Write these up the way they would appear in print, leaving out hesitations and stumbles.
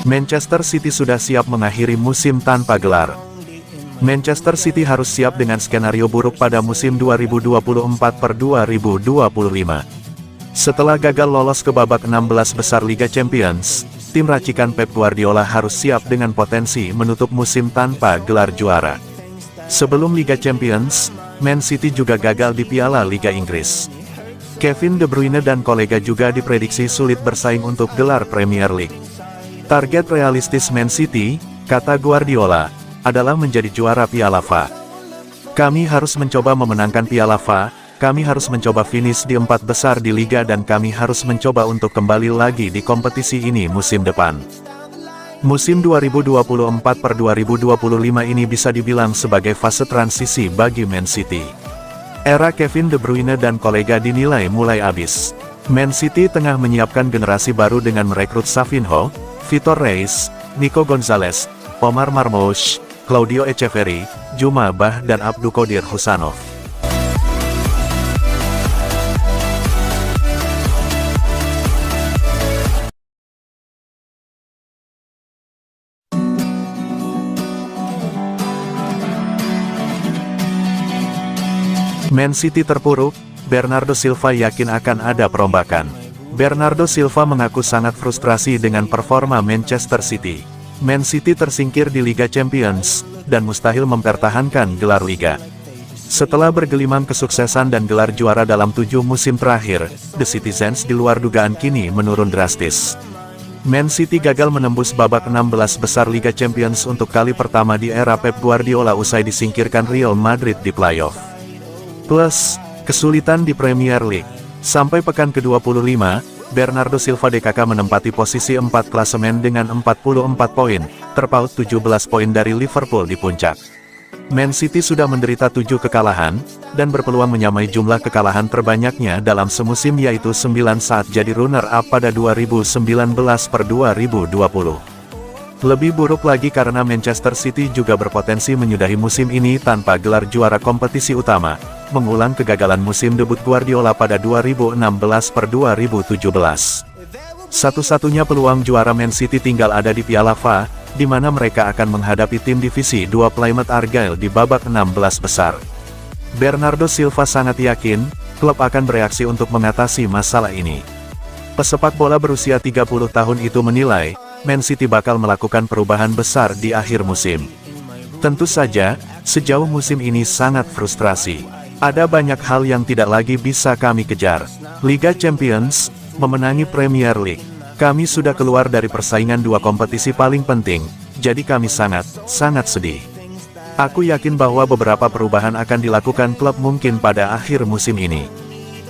Manchester City sudah siap mengakhiri musim tanpa gelar. Manchester City harus siap dengan skenario buruk pada musim 2024-2025. Setelah gagal lolos ke babak 16 besar Liga Champions, tim racikan Pep Guardiola harus siap dengan potensi menutup musim tanpa gelar juara. Sebelum Liga Champions, Man City juga gagal di Piala Liga Inggris. Kevin De Bruyne dan kolega juga diprediksi sulit bersaing untuk gelar Premier League. Target realistis Man City, kata Guardiola, adalah menjadi juara Piala FA. Kami harus mencoba memenangkan Piala FA, kami harus mencoba finish di 4 besar di Liga dan kami harus mencoba untuk kembali lagi di kompetisi ini musim depan. Musim 2024-2025 ini bisa dibilang sebagai fase transisi bagi Man City. Era Kevin De Bruyne dan kolega dinilai mulai habis. Man City tengah menyiapkan generasi baru dengan merekrut Savinho, Vitor Reis, Nico Gonzalez, Omar Marmoush, Claudio Echeverri, Djouma Bah dan Abdulkadir Husanov. Man City terpuruk, Bernardo Silva yakin akan ada perombakan. Bernardo Silva mengaku sangat frustrasi dengan performa Manchester City. Man City tersingkir di Liga Champions, dan mustahil mempertahankan gelar Liga. Setelah bergelimang kesuksesan dan gelar juara dalam 7 musim terakhir, The Citizens di luar dugaan kini menurun drastis. Man City gagal menembus babak 16 besar Liga Champions untuk kali pertama di era Pep Guardiola usai disingkirkan Real Madrid di playoff. Plus, kesulitan di Premier League. Sampai pekan ke-25, Bernardo Silva DKK menempati posisi 4 klasemen dengan 44 poin, terpaut 17 poin dari Liverpool di puncak. Man City sudah menderita 7 kekalahan, dan berpeluang menyamai jumlah kekalahan terbanyaknya dalam semusim yaitu 9 saat jadi runner-up pada 2019-2020. Lebih buruk lagi karena Manchester City juga berpotensi menyudahi musim ini tanpa gelar juara kompetisi utama, mengulang kegagalan musim debut Guardiola pada 2016-2017. Satu-satunya peluang juara Man City tinggal ada di Piala FA, di mana mereka akan menghadapi tim divisi 2 Plymouth Argyle di babak 16 besar. Bernardo Silva sangat yakin, klub akan bereaksi untuk mengatasi masalah ini. Pesepak bola berusia 30 tahun itu menilai, Man City bakal melakukan perubahan besar di akhir musim. Tentu saja, sejauh musim ini sangat frustrasi. Ada banyak hal yang tidak lagi bisa kami kejar. Liga Champions, memenangi Premier League. Kami sudah keluar dari persaingan 2 kompetisi paling penting, jadi kami sangat sedih. Aku yakin bahwa beberapa perubahan akan dilakukan klub mungkin pada akhir musim ini.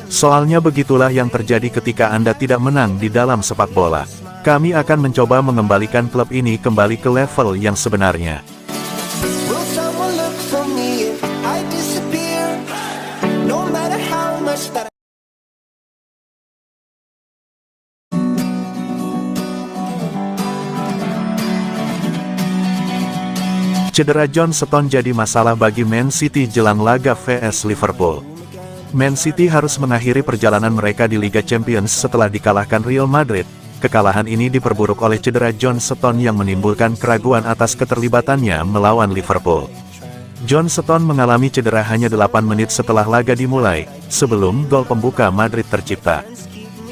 Soalnya begitulah yang terjadi ketika Anda tidak menang di dalam sepak bola. Kami akan mencoba mengembalikan klub ini kembali ke level yang sebenarnya. Cedera John Stones jadi masalah bagi Man City jelang laga vs Liverpool. Man City harus mengakhiri perjalanan mereka di Liga Champions setelah dikalahkan Real Madrid. Kekalahan ini diperburuk oleh cedera John Stones yang menimbulkan keraguan atas keterlibatannya melawan Liverpool. John Stones mengalami cedera hanya 8 menit setelah laga dimulai, sebelum gol pembuka Madrid tercipta.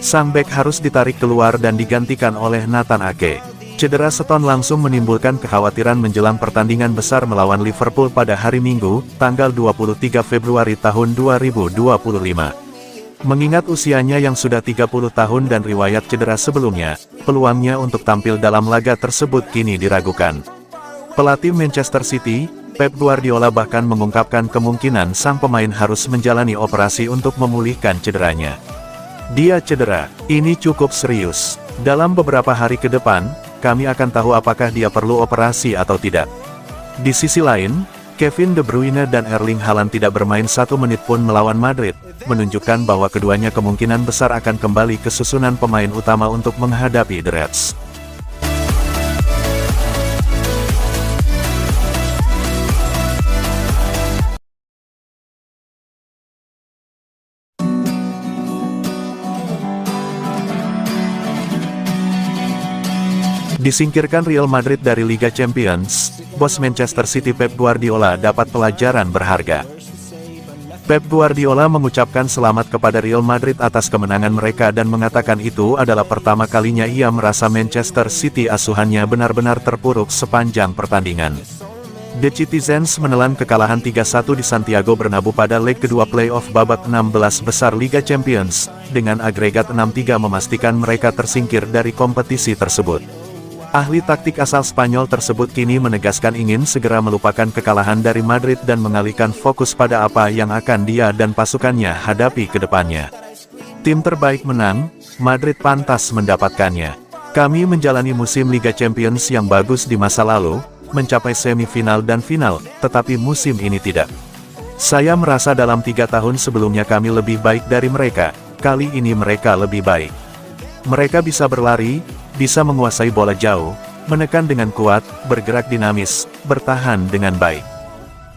Sang bek harus ditarik keluar dan digantikan oleh Nathan Ake. Cedera Stones langsung menimbulkan kekhawatiran menjelang pertandingan besar melawan Liverpool pada hari Minggu, tanggal 23 Februari tahun 2025. Mengingat usianya yang sudah 30 tahun dan riwayat cedera sebelumnya, peluangnya untuk tampil dalam laga tersebut kini diragukan. Pelatih Manchester City, Pep Guardiola bahkan mengungkapkan kemungkinan sang pemain harus menjalani operasi untuk memulihkan cederanya. Dia cedera, ini cukup serius. Dalam beberapa hari ke depan, kami akan tahu apakah dia perlu operasi atau tidak. Di sisi lain, Kevin De Bruyne dan Erling Haaland tidak bermain 1 menit pun melawan Madrid, menunjukkan bahwa keduanya kemungkinan besar akan kembali ke susunan pemain utama untuk menghadapi The Reds. Disingkirkan Real Madrid dari Liga Champions, bos Manchester City Pep Guardiola dapat pelajaran berharga. Pep Guardiola mengucapkan selamat kepada Real Madrid atas kemenangan mereka dan mengatakan itu adalah pertama kalinya ia merasa Manchester City asuhannya benar-benar terpuruk sepanjang pertandingan. The Citizens menelan kekalahan 3-1 di Santiago Bernabeu pada leg kedua playoff babak 16 besar Liga Champions, dengan agregat 6-3 memastikan mereka tersingkir dari kompetisi tersebut. Ahli taktik asal Spanyol tersebut kini menegaskan ingin segera melupakan kekalahan dari Madrid dan mengalihkan fokus pada apa yang akan dia dan pasukannya hadapi ke depannya. Tim terbaik menang, Madrid pantas mendapatkannya. Kami menjalani musim Liga Champions yang bagus di masa lalu, mencapai semifinal dan final, tetapi musim ini tidak. Saya merasa dalam 3 tahun sebelumnya kami lebih baik dari mereka, kali ini mereka lebih baik. Mereka bisa berlari, bisa menguasai bola jauh, menekan dengan kuat, bergerak dinamis, bertahan dengan baik.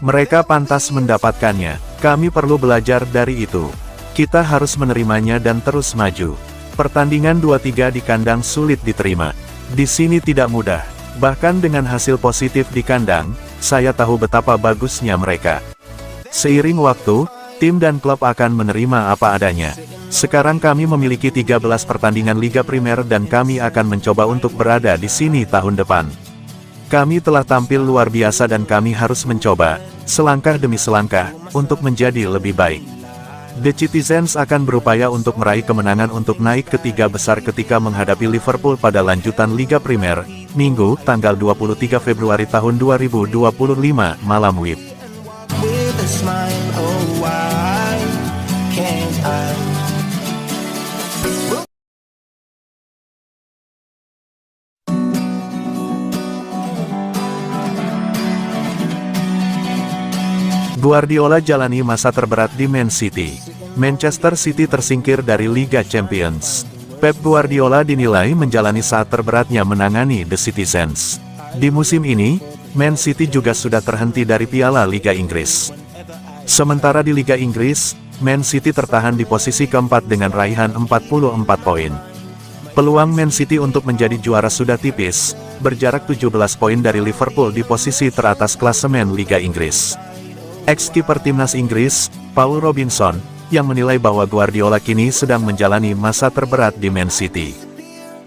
Mereka pantas mendapatkannya, kami perlu belajar dari itu. Kita harus menerimanya dan terus maju. Pertandingan 2-3 di kandang sulit diterima. Di sini tidak mudah, bahkan dengan hasil positif di kandang, saya tahu betapa bagusnya mereka. Seiring waktu, tim dan klub akan menerima apa adanya. Sekarang kami memiliki 13 pertandingan Liga Primer dan kami akan mencoba untuk berada di sini tahun depan. Kami telah tampil luar biasa dan kami harus mencoba, selangkah demi selangkah, untuk menjadi lebih baik. The Citizens akan berupaya untuk meraih kemenangan untuk naik ke 3 besar ketika menghadapi Liverpool pada lanjutan Liga Primer, Minggu, tanggal 23 Februari tahun 2025, malam WIB. Guardiola jalani masa terberat di Man City. Manchester City tersingkir dari Liga Champions. Pep Guardiola dinilai menjalani saat terberatnya menangani The Citizens. Di musim ini, Man City juga sudah terhenti dari Piala Liga Inggris. Sementara di Liga Inggris, Man City tertahan di posisi keempat dengan raihan 44 poin. Peluang Man City untuk menjadi juara sudah tipis, berjarak 17 poin dari Liverpool di posisi teratas klasemen Liga Inggris. Ex-kiper timnas Inggris, Paul Robinson, yang menilai bahwa Guardiola kini sedang menjalani masa terberat di Man City.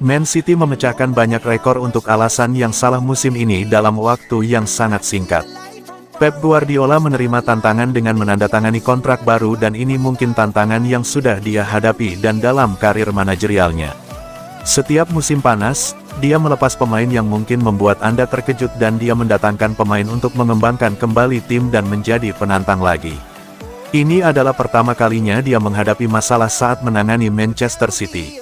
Man City memecahkan banyak rekor untuk alasan yang salah musim ini dalam waktu yang sangat singkat. Pep Guardiola menerima tantangan dengan menandatangani kontrak baru dan ini mungkin tantangan yang sudah dia hadapi dan dalam karir manajerialnya. Setiap musim panas, dia melepas pemain yang mungkin membuat Anda terkejut dan dia mendatangkan pemain untuk mengembangkan kembali tim dan menjadi penantang lagi. Ini adalah pertama kalinya dia menghadapi masalah saat menangani Manchester City.